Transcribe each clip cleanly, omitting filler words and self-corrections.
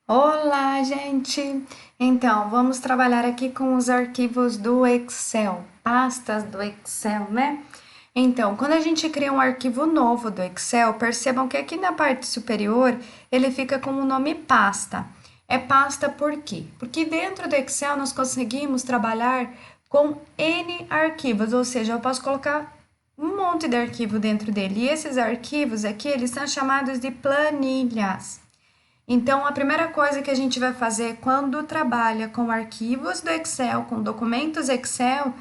Olá, gente! Então, vamos trabalhar aqui com os arquivos do Excel, pastas do Excel, né? Então, quando a gente cria um arquivo novo do Excel, percebam que aqui na parte superior ele fica com o nome pasta. É pasta por quê? Porque dentro do Excel nós conseguimos trabalhar com N arquivos, ou seja, eu posso colocar um monte de arquivo dentro dele. E esses arquivos aqui, eles são chamados de planilhas. Então, a primeira coisa que a gente vai fazer quando trabalha com arquivos do Excel, com documentos Excel,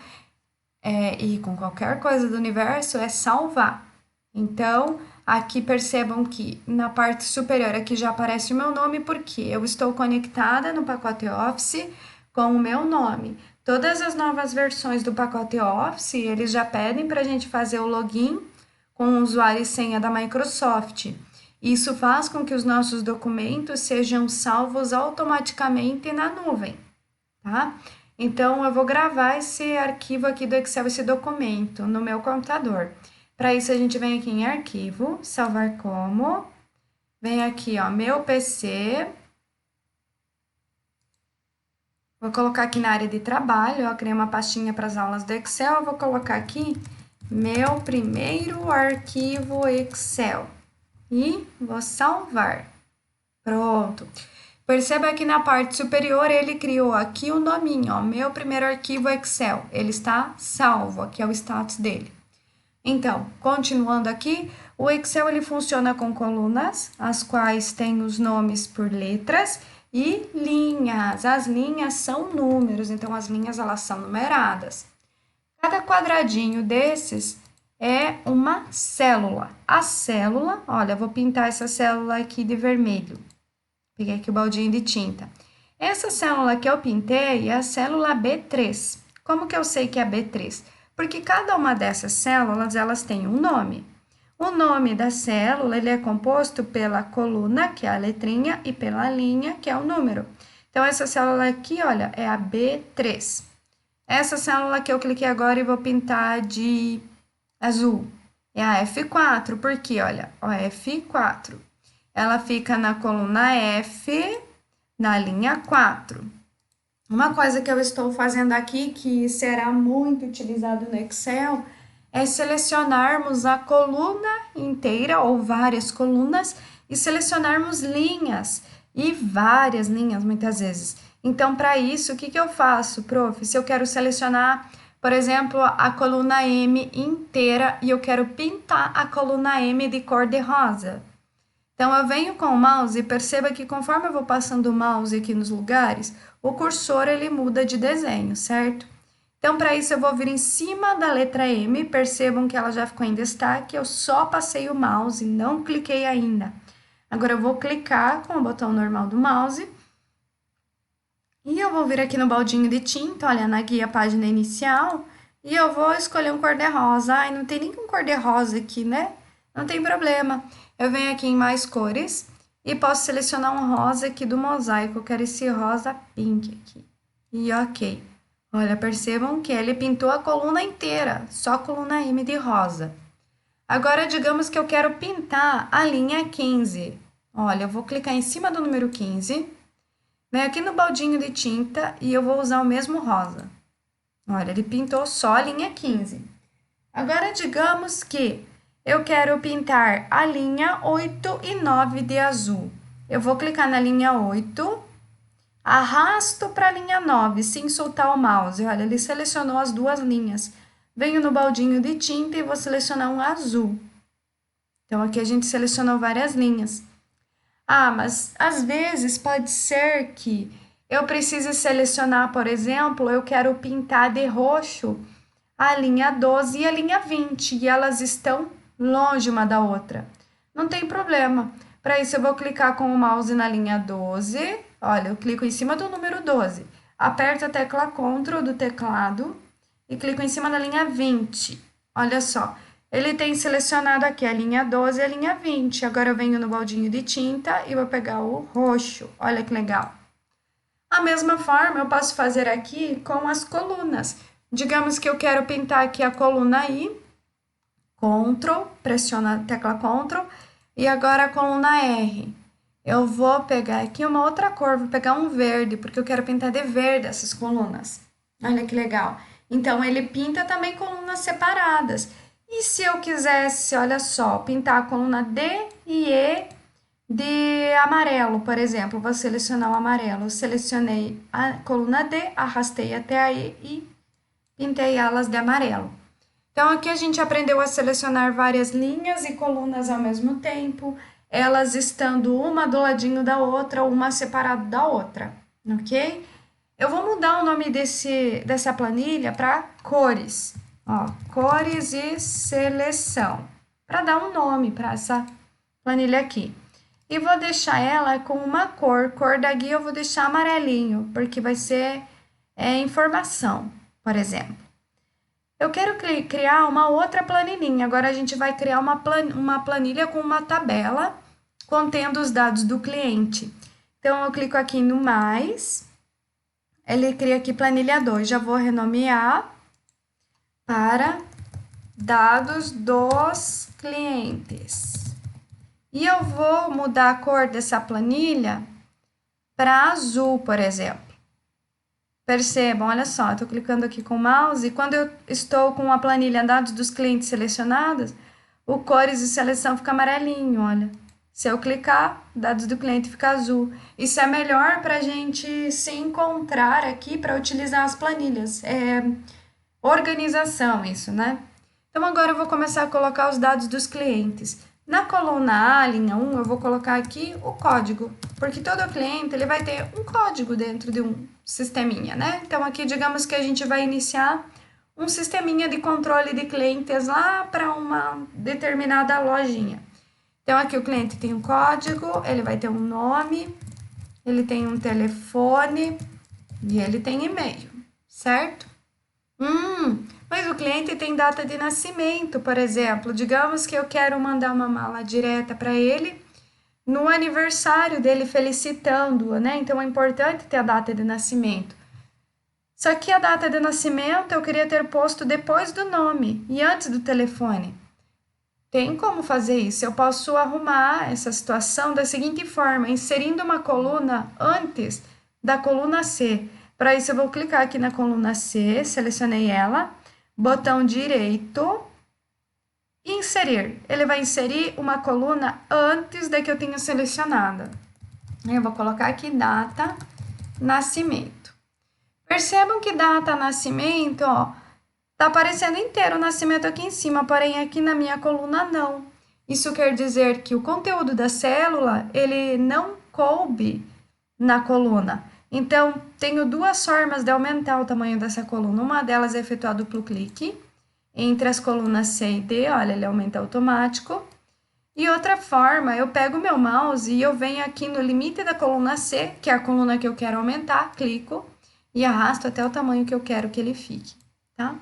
e com qualquer coisa do universo, é salvar. Então, aqui percebam que na parte superior aqui já aparece o meu nome, porque eu estou conectada no pacote Office com o meu nome. Todas as novas versões do pacote Office, eles já pedem para a gente fazer o login com o usuário e senha da Microsoft. Isso faz com que os nossos documentos sejam salvos automaticamente na nuvem, tá? Então, eu vou gravar esse arquivo aqui do Excel, esse documento, no meu computador. Para isso, a gente vem aqui em Arquivo, Salvar Como, vem aqui, ó, Meu PC. Vou colocar aqui na área de trabalho, ó, criei uma pastinha para as aulas do Excel, eu vou colocar aqui Meu primeiro arquivo Excel e vou salvar. Pronto. Perceba que na parte superior ele criou aqui o nominho, ó, meu primeiro arquivo Excel. Ele está salvo, aqui é o status dele. Então, continuando aqui, o Excel ele funciona com colunas, as quais têm os nomes por letras e linhas. As linhas são números, então as linhas elas são numeradas. Cada quadradinho desses é uma célula. A célula, olha, vou pintar essa célula aqui de vermelho. Peguei aqui o baldinho de tinta. Essa célula que eu pintei é a célula B3. Como que eu sei que é a B3? Porque cada uma dessas células, elas têm um nome. O nome da célula, ele é composto pela coluna, que é a letrinha, e pela linha, que é o número. Então, essa célula aqui, olha, é a B3. Essa célula que eu cliquei agora e vou pintar de azul é a F4, porque, olha, o F4. Ela fica na coluna F, na linha 4. Uma coisa que eu estou fazendo aqui, que será muito utilizado no Excel, é selecionarmos a coluna inteira ou várias colunas e selecionarmos linhas e várias linhas muitas vezes. Então, para isso, o que eu faço, prof? Se eu quero selecionar, por exemplo, a coluna M inteira e eu quero pintar a coluna M de cor de rosa. Então, eu venho com o mouse e perceba que conforme eu vou passando o mouse aqui nos lugares, o cursor ele muda de desenho, certo? Então, para isso, eu vou vir em cima da letra M, percebam que ela já ficou em destaque, eu só passei o mouse, não cliquei ainda. Agora, eu vou clicar com o botão normal do mouse e eu vou vir aqui no baldinho de tinta, olha, na guia página inicial, e eu vou escolher um cor-de-rosa. Ai, não tem nenhum cor-de-rosa aqui, né? Não tem problema. Eu venho aqui em mais cores e posso selecionar um rosa aqui do mosaico. Eu quero esse rosa pink aqui. E ok. Olha, percebam que ele pintou a coluna inteira, só a coluna M de rosa. Agora, digamos que eu quero pintar a linha 15. Olha, eu vou clicar em cima do número 15, venho aqui no baldinho de tinta e eu vou usar o mesmo rosa. Olha, ele pintou só a linha 15. Agora, digamos que eu quero pintar a linha 8 e 9 de azul. Eu vou clicar na linha 8, arrasto para a linha 9, sem soltar o mouse. Olha, ele selecionou as duas linhas. Venho no baldinho de tinta e vou selecionar um azul. Então, aqui a gente selecionou várias linhas. Ah, mas às vezes pode ser que eu precise selecionar, por exemplo, eu quero pintar de roxo a linha 12 e a linha 20, e elas estão longe uma da outra. Não tem problema. Para isso, eu vou clicar com o mouse na linha 12. Olha, eu clico em cima do número 12. Aperto a tecla Ctrl do teclado e clico em cima da linha 20. Olha só, ele tem selecionado aqui a linha 12 e a linha 20. Agora eu venho no baldinho de tinta e vou pegar o roxo. Olha que legal. A mesma forma, eu posso fazer aqui com as colunas. Digamos que eu quero pintar aqui a coluna I, Ctrl, pressiona a tecla Ctrl, e agora a coluna R. Eu vou pegar aqui uma outra cor, vou pegar um verde, porque eu quero pintar de verde essas colunas. Olha que legal. Então, ele pinta também colunas separadas. E se eu quisesse, olha só, pintar a coluna D e E de amarelo, por exemplo, vou selecionar o amarelo. Eu selecionei a coluna D, arrastei até aí e pintei elas de amarelo. Então, aqui a gente aprendeu a selecionar várias linhas e colunas ao mesmo tempo, elas estando uma do ladinho da outra, uma separada da outra, ok? Eu vou mudar o nome dessa planilha para cores, ó, cores e seleção, para dar um nome para essa planilha aqui. E vou deixar ela com uma cor da guia eu vou deixar amarelinho, porque vai ser informação, por exemplo. Eu quero criar uma outra planilhinha. Agora a gente vai criar uma planilha com uma tabela contendo os dados do cliente. Então, eu clico aqui no mais, ele cria aqui planilha 2. Já vou renomear para dados dos clientes. E eu vou mudar a cor dessa planilha para azul, por exemplo. Percebam, olha só, eu estou clicando aqui com o mouse e quando eu estou com a planilha dados dos clientes selecionados, o cores e seleção fica amarelinho, olha. Se eu clicar, dados do cliente fica azul. Isso é melhor para a gente se encontrar aqui para utilizar as planilhas. É organização isso, né? Então, agora eu vou começar a colocar os dados dos clientes. Na coluna A, linha 1, eu vou colocar aqui o código, porque todo cliente ele vai ter um código dentro de um sisteminha, né? Então, aqui, digamos que a gente vai iniciar um sisteminha de controle de clientes lá para uma determinada lojinha. Então, aqui o cliente tem um código, ele vai ter um nome, ele tem um telefone e ele tem e-mail, certo? Mas o cliente tem data de nascimento, por exemplo. Digamos que eu quero mandar uma mala direta para ele no aniversário dele, felicitando-o, né? Então é importante ter a data de nascimento. Só que a data de nascimento eu queria ter posto depois do nome e antes do telefone. Tem como fazer isso? Eu posso arrumar essa situação da seguinte forma, inserindo uma coluna antes da coluna C. Para isso, eu vou clicar aqui na coluna C, selecionei ela, botão direito, inserir. Ele vai inserir uma coluna antes da que eu tenha selecionada. Eu vou colocar aqui data, nascimento. Percebam que data, nascimento, ó, tá aparecendo inteiro o nascimento aqui em cima, porém aqui na minha coluna não. Isso quer dizer que o conteúdo da célula, ele não coube na coluna. Então, tenho duas formas de aumentar o tamanho dessa coluna. Uma delas é efetuar duplo clique entre as colunas C e D, olha, ele aumenta automático. E outra forma, eu pego o meu mouse e eu venho aqui no limite da coluna C, que é a coluna que eu quero aumentar, clico e arrasto até o tamanho que eu quero que ele fique, tá?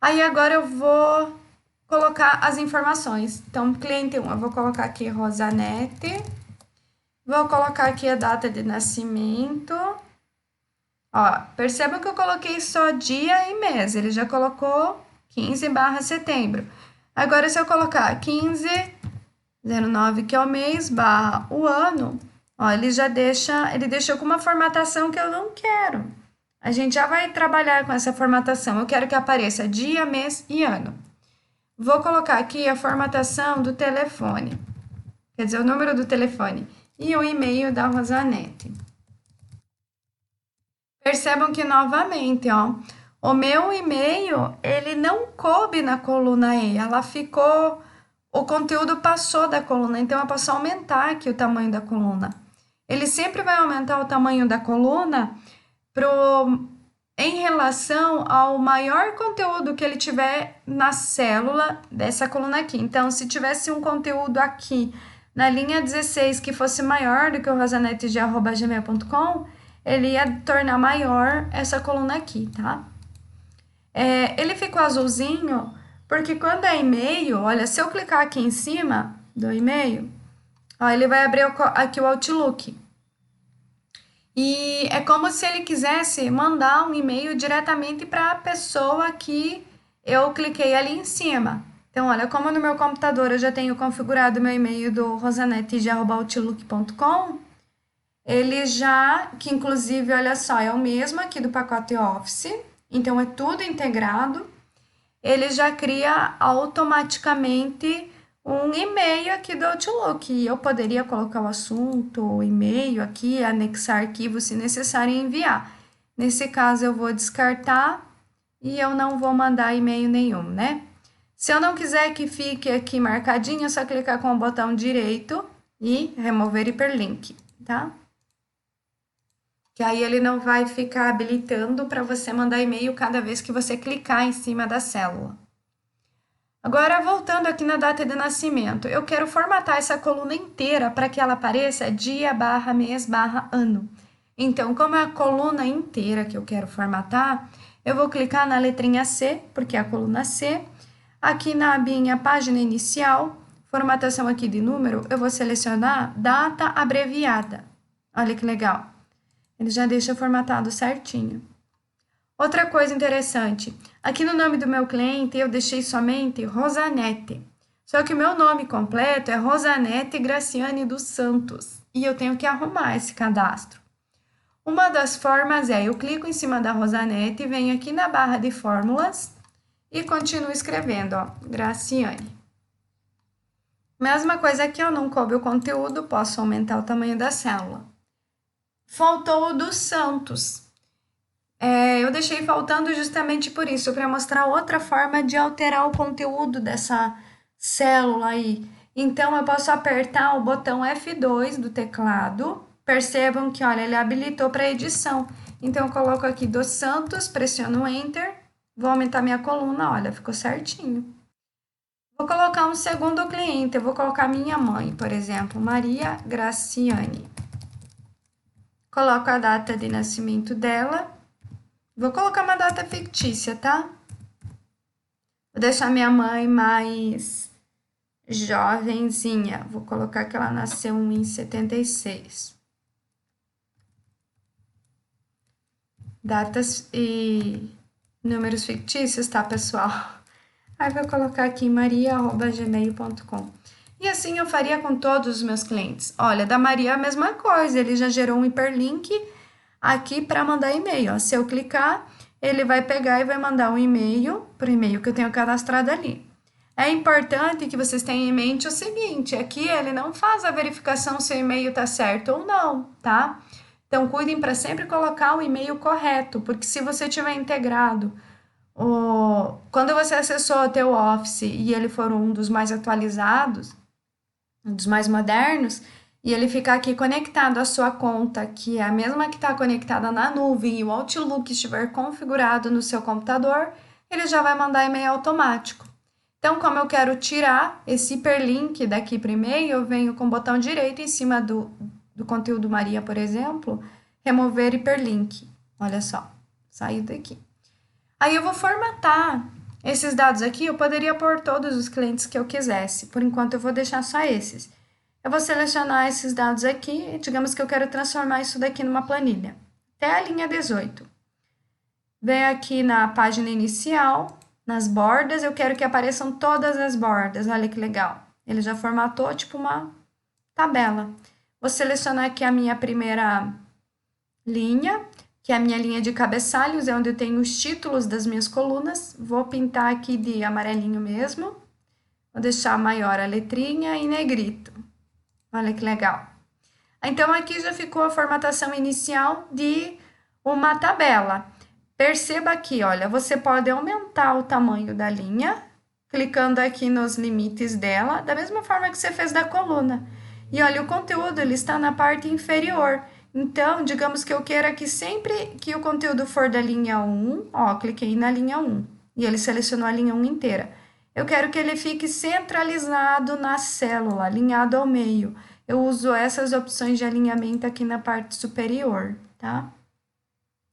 Aí agora eu vou colocar as informações. Então, cliente 1, eu vou colocar aqui Rosanete. Vou colocar aqui a data de nascimento. Ó, perceba que eu coloquei só dia e mês. Ele já colocou 15/setembro. Agora, se eu colocar 15/09, que é o mês, barra o ano, ó, ele deixou com uma formatação que eu não quero. A gente já vai trabalhar com essa formatação. Eu quero que apareça dia, mês e ano. Vou colocar aqui a formatação do telefone. Quer dizer, o número do telefone. E o e-mail da Rosanete. Percebam que, novamente, ó, o meu e-mail, ele não coube na coluna E, ela ficou, o conteúdo passou da coluna, então eu posso aumentar aqui o tamanho da coluna. Ele sempre vai aumentar o tamanho da coluna em relação ao maior conteúdo que ele tiver na célula dessa coluna aqui. Então, se tivesse um conteúdo aqui na linha 16 que fosse maior do que o rosaneteg@gmail.com, ele ia tornar maior essa coluna aqui, tá? Ele ficou azulzinho porque quando é e-mail, olha, se eu clicar aqui em cima do e-mail, ó, ele vai abrir aqui o Outlook. E é como se ele quisesse mandar um e-mail diretamente para a pessoa que eu cliquei ali em cima, Então, olha, como no meu computador eu já tenho configurado o meu e-mail do rosanete@outlook.com, ele já, que inclusive, olha só, é o mesmo aqui do pacote Office, então é tudo integrado, ele já cria automaticamente um e-mail aqui do Outlook. E eu poderia colocar o assunto, o e-mail aqui, anexar arquivo se necessário e enviar. Nesse caso, eu vou descartar e eu não vou mandar e-mail nenhum, né? Se eu não quiser que fique aqui marcadinho, é só clicar com o botão direito e remover hiperlink, tá? Que aí ele não vai ficar habilitando para você mandar e-mail cada vez que você clicar em cima da célula. Agora, voltando aqui na data de nascimento, eu quero formatar essa coluna inteira para que ela apareça dia barra mês barra ano. Então, como é a coluna inteira que eu quero formatar, eu vou clicar na letrinha C, porque é a coluna C. Aqui na abinha página inicial, formatação aqui de número, eu vou selecionar data abreviada. Olha que legal. Ele já deixa formatado certinho. Outra coisa interessante, aqui no nome do meu cliente eu deixei somente Rosanete. Só que o meu nome completo é Rosanete Graciane dos Santos e eu tenho que arrumar esse cadastro. Uma das formas é, eu clico em cima da Rosanete, venho aqui na barra de fórmulas e continuo escrevendo, ó, Graciane. Mesma coisa aqui, ó, não coube o conteúdo, posso aumentar o tamanho da célula. Faltou o dos Santos. Eu deixei faltando justamente por isso, para mostrar outra forma de alterar o conteúdo dessa célula aí. Então, eu posso apertar o botão F2 do teclado. Percebam que, olha, ele habilitou para edição. Então, eu coloco aqui dos Santos, pressiono Enter, vou aumentar minha coluna, olha, ficou certinho. Vou colocar um segundo cliente, eu vou colocar minha mãe, por exemplo, Maria Graciane. Coloco a data de nascimento dela. Vou colocar uma data fictícia, tá? Vou deixar minha mãe mais jovenzinha. Vou colocar que ela nasceu em 76. Datas e números fictícios, tá, pessoal? Aí vou colocar aqui maria@gmail.com. E assim eu faria com todos os meus clientes. Olha, da Maria a mesma coisa, ele já gerou um hiperlink aqui para mandar e-mail. Ó. Se eu clicar, ele vai pegar e vai mandar um e-mail para o e-mail que eu tenho cadastrado ali. É importante que vocês tenham em mente o seguinte, aqui ele não faz a verificação se o e-mail está certo ou não, tá? Então, cuidem para sempre colocar o e-mail correto, porque se você tiver integrado, quando você acessou o teu Office e ele for um dos mais atualizados, um dos mais modernos, e ele ficar aqui conectado à sua conta, que é a mesma que está conectada na nuvem, e o Outlook estiver configurado no seu computador, ele já vai mandar e-mail automático. Então, como eu quero tirar esse hiperlink daqui para o e-mail, eu venho com o botão direito em cima do conteúdo Maria, por exemplo, remover hiperlink. Olha só, saiu daqui. Aí eu vou formatar esses dados aqui, eu poderia pôr todos os clientes que eu quisesse. Por enquanto, eu vou deixar só esses. Eu vou selecionar esses dados aqui e digamos que eu quero transformar isso daqui numa planilha. Até a linha 18. Venho aqui na página inicial, nas bordas, eu quero que apareçam todas as bordas. Olha que legal. Ele já formatou tipo uma tabela. Vou selecionar aqui a minha primeira linha, que é a minha linha de cabeçalhos, é onde eu tenho os títulos das minhas colunas. Vou pintar aqui de amarelinho mesmo. Vou deixar maior a letrinha e negrito. Olha que legal. Então, aqui já ficou a formatação inicial de uma tabela. Perceba aqui, olha, você pode aumentar o tamanho da linha, clicando aqui nos limites dela, da mesma forma que você fez da coluna. E olha, o conteúdo ele está na parte inferior. Então, digamos que eu queira que sempre que o conteúdo for da linha 1, ó, cliquei na linha 1 e ele selecionou a linha 1 inteira. Eu quero que ele fique centralizado na célula, alinhado ao meio. Eu uso essas opções de alinhamento aqui na parte superior, tá?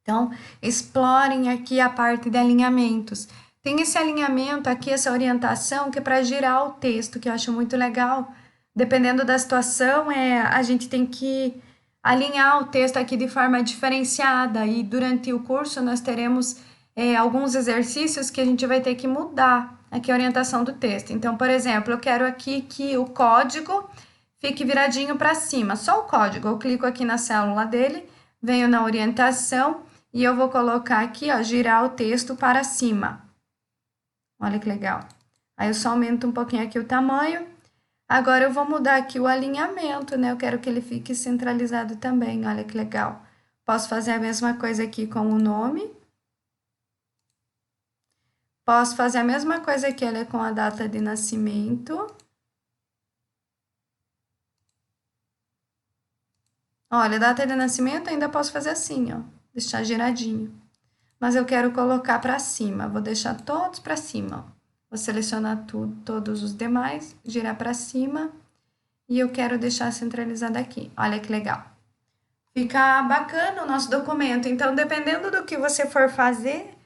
Então, explorem aqui a parte de alinhamentos. Tem esse alinhamento aqui, essa orientação, que é para girar o texto, que eu acho muito legal. Dependendo da situação, a gente tem que alinhar o texto aqui de forma diferenciada. E durante o curso nós teremos alguns exercícios que a gente vai ter que mudar Aqui a orientação do texto. Então, por exemplo, eu quero aqui que o código fique viradinho para cima, só o código. Eu clico aqui na célula dele, venho na orientação e eu vou colocar aqui, ó, girar o texto para cima. Olha que legal. Aí eu só aumento um pouquinho aqui o tamanho. Agora eu vou mudar aqui o alinhamento, né? Eu quero que ele fique centralizado também, olha que legal. Posso fazer a mesma coisa aqui com o nome. Posso fazer a mesma coisa aqui, olha, com a data de nascimento. Olha, a data de nascimento ainda posso fazer assim, ó, deixar giradinho. Mas eu quero colocar para cima, vou deixar todos para cima, ó. Vou selecionar tudo, todos os demais, girar para cima e eu quero deixar centralizado aqui. Olha que legal. Fica bacana o nosso documento. Então, dependendo do que você for fazer,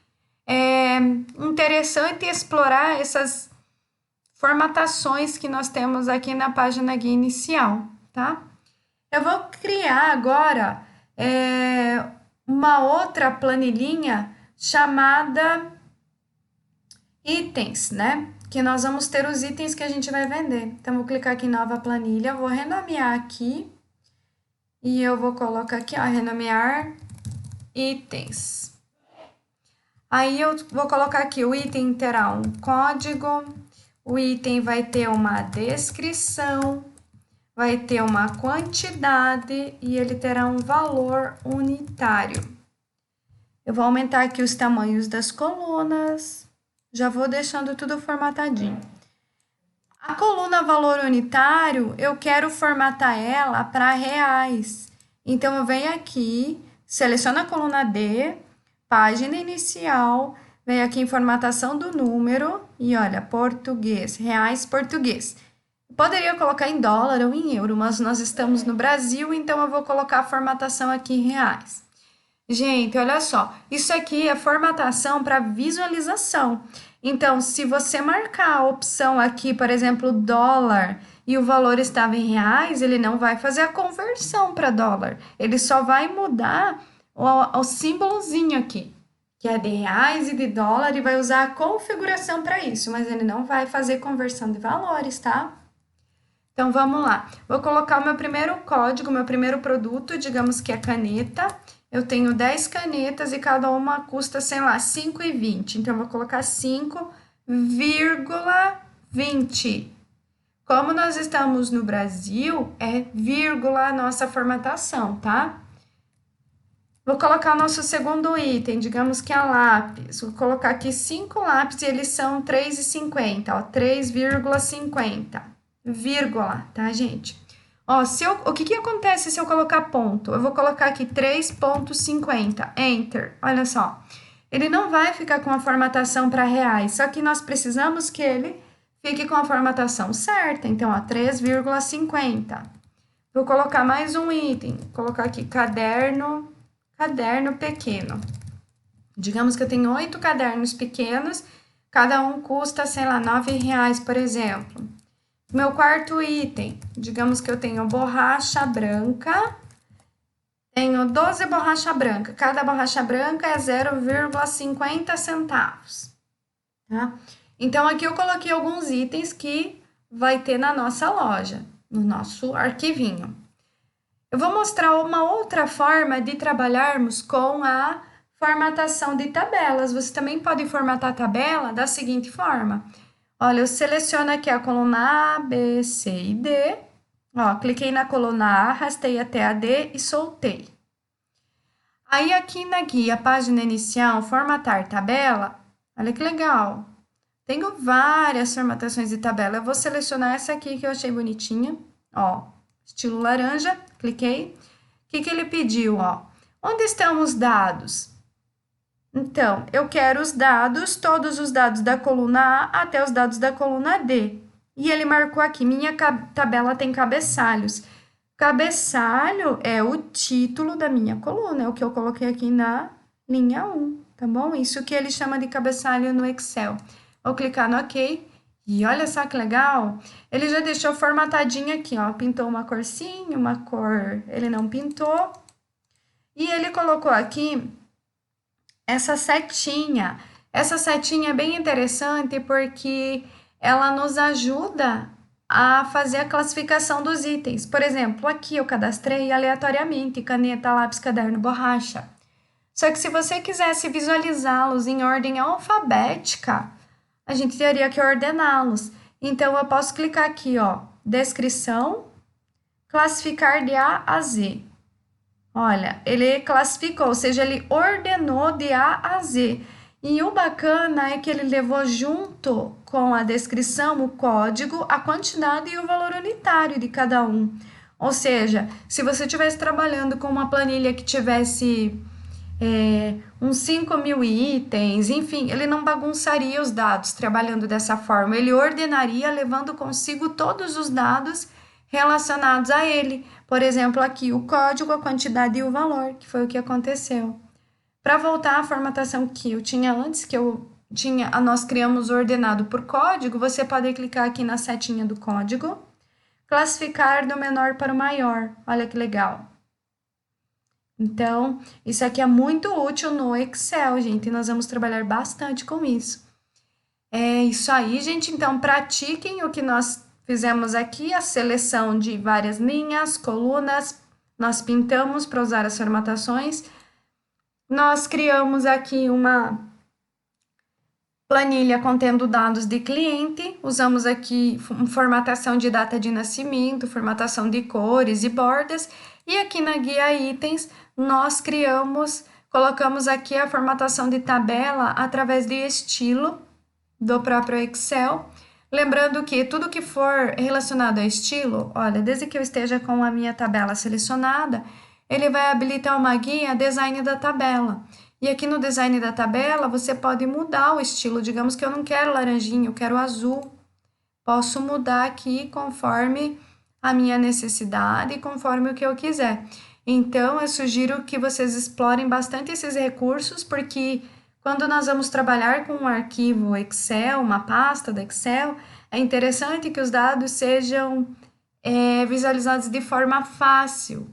é interessante explorar essas formatações que nós temos aqui na página guia inicial, tá? Eu vou criar agora uma outra planilhinha chamada itens, né? Que nós vamos ter os itens que a gente vai vender. Então, vou clicar aqui em nova planilha, vou renomear aqui e eu vou colocar aqui, ó, renomear itens. Aí eu vou colocar aqui, o item terá um código, o item vai ter uma descrição, vai ter uma quantidade e ele terá um valor unitário. Eu vou aumentar aqui os tamanhos das colunas, já vou deixando tudo formatadinho. A coluna valor unitário, eu quero formatar ela para reais. Então, eu venho aqui, seleciono a coluna D, página inicial, venho aqui em formatação do número e olha, português, reais português. Poderia colocar em dólar ou em euro, mas nós estamos no Brasil, então eu vou colocar a formatação aqui em reais. Gente, olha só, isso aqui é formatação para visualização. Então, se você marcar a opção aqui, por exemplo, dólar, e o valor estava em reais, ele não vai fazer a conversão para dólar. Ele só vai mudar o símbolozinho aqui, que é de reais e de dólar, e vai usar a configuração para isso, mas ele não vai fazer conversão de valores, tá? Então, vamos lá. Vou colocar o meu primeiro código, meu primeiro produto, digamos que é caneta. Eu tenho 10 canetas e cada uma custa, sei lá, 5,20. Então, eu vou colocar 5,20. Como nós estamos no Brasil, é vírgula a nossa formatação, tá? Vou colocar o nosso segundo item, digamos que é lápis. Vou colocar aqui 5 lápis e eles são 3,50, ó, 3,50. Vírgula, tá, gente? Ó, o que acontece se eu colocar ponto? Eu vou colocar aqui 3,50, enter, olha só. Ele não vai ficar com a formatação para reais, só que nós precisamos que ele fique com a formatação certa. Então, ó, 3,50. Vou colocar mais um item, vou colocar aqui caderno pequeno. Digamos que eu tenho 8 cadernos pequenos, cada um custa, sei lá, R$9, por exemplo. Meu quarto item, digamos que eu tenho borracha branca, tenho 12 borracha branca, cada borracha branca é 0,50 centavos, tá? Então, aqui eu coloquei alguns itens que vai ter na nossa loja, no nosso arquivinho. Eu vou mostrar uma outra forma de trabalharmos com a formatação de tabelas. Você também pode formatar a tabela da seguinte forma. Olha, eu seleciono aqui a coluna A, B, C e D. Ó, cliquei na coluna A, arrastei até a D e soltei. Aí, aqui na guia, página inicial, formatar tabela. Olha que legal. Tenho várias formatações de tabela. Eu vou selecionar essa aqui que eu achei bonitinha. Ó, estilo laranja, cliquei. O que ele pediu, ó? Onde estão os dados? Então, eu quero os dados, todos os dados da coluna A até os dados da coluna D. E ele marcou aqui, minha tabela tem cabeçalhos. Cabeçalho é o título da minha coluna, é o que eu coloquei aqui na linha 1, tá bom? Isso que ele chama de cabeçalho no Excel. Vou clicar no OK. E olha só que legal, ele já deixou formatadinho aqui, ó. Pintou uma corzinha, uma cor ele não pintou. E ele colocou aqui essa setinha, Essa setinha é bem interessante porque ela nos ajuda a fazer a classificação dos itens. Por exemplo, aqui eu cadastrei aleatoriamente caneta, lápis, caderno, borracha. Só que se você quisesse visualizá-los em ordem alfabética, a gente teria que ordená-los. Então, eu posso clicar aqui, ó, descrição, classificar de A a Z. Olha, ele classificou, ou seja, ele ordenou de A a Z. E o bacana é que ele levou junto com a descrição, o código, a quantidade e o valor unitário de cada um. Ou seja, se você estivesse trabalhando com uma planilha que tivesse uns 5.000 itens, enfim, ele não bagunçaria os dados trabalhando dessa forma. Ele ordenaria levando consigo todos os dados relacionados a ele. Por exemplo, aqui o código, a quantidade e o valor, que foi o que aconteceu. Para voltar à formatação que eu tinha antes, nós criamos ordenado por código, você pode clicar aqui na setinha do código, classificar do menor para o maior. Olha que legal. Então, isso aqui é muito útil no Excel, gente, e nós vamos trabalhar bastante com isso. É isso aí, gente. Então, pratiquem o que nós fizemos aqui, a seleção de várias linhas, colunas, nós pintamos para usar as formatações. Nós criamos aqui uma planilha contendo dados de cliente, usamos aqui formatação de data de nascimento, formatação de cores e bordas, e aqui na guia itens nós colocamos aqui a formatação de tabela através de estilo do próprio Excel. Lembrando que tudo que for relacionado a estilo, olha, desde que eu esteja com a minha tabela selecionada, ele vai habilitar uma guia design da tabela. E aqui no design da tabela, você pode mudar o estilo. Digamos que eu não quero laranjinha, eu quero azul. Posso mudar aqui conforme a minha necessidade e conforme o que eu quiser. Então, eu sugiro que vocês explorem bastante esses recursos, porque quando nós vamos trabalhar com um arquivo Excel, uma pasta do Excel, é interessante que os dados sejam visualizados de forma fácil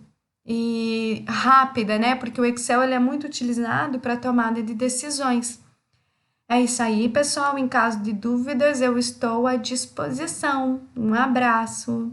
e rápida, né? Porque o Excel ele é muito utilizado para tomada de decisões. É isso aí, pessoal. Em caso de dúvidas, eu estou à disposição. Um abraço.